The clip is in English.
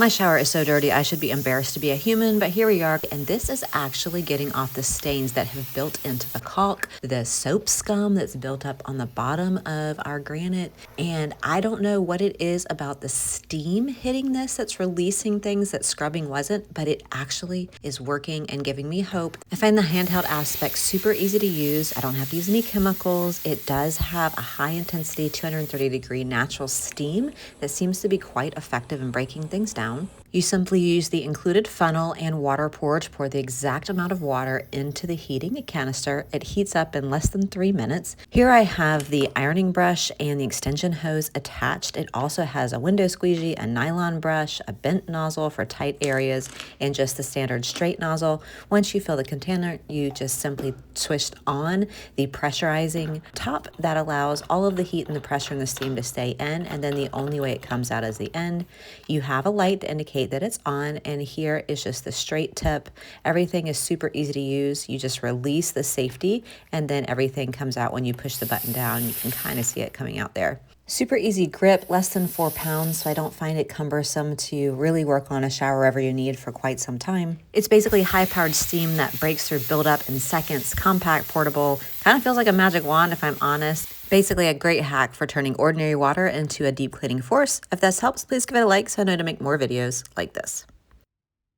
My shower is so dirty, I should be embarrassed to be a human, but here we are. And this is actually getting off the stains that have built into the caulk, the soap scum that's built up on the bottom of our granite. And I don't know what it is about the steam hitting this that's releasing things that scrubbing wasn't, but it actually is working and giving me hope. I find the handheld aspect super easy to use. I don't have to use any chemicals. It does have a high intensity 230-degree natural steam that seems to be quite effective in breaking things down. You simply use the included funnel and water pour to pour the exact amount of water into the heating canister. It heats up in less than 3 minutes. Here I have the ironing brush and the extension hose attached. It also has a window squeegee, a nylon brush, a bent nozzle for tight areas, and just the standard straight nozzle. Once you fill the container, you just simply twist on the pressurizing top that allows all of the heat and the pressure and the steam to stay in, and then the only way it comes out is the end. You have a light to indicate that it's on, and here is just the straight tip. Everything is super easy to use. You just release the safety and then everything comes out when you push the button down. You can kind of see it coming out there. Super easy grip, less than 4 pounds, so I don't find it cumbersome to really work on a shower wherever you need for quite some time. It's basically high-powered steam that breaks through buildup in seconds, compact, portable, kind of feels like a magic wand if I'm honest. Basically a great hack for turning ordinary water into a deep cleaning force. If this helps, please give it a like so I know to make more videos like this.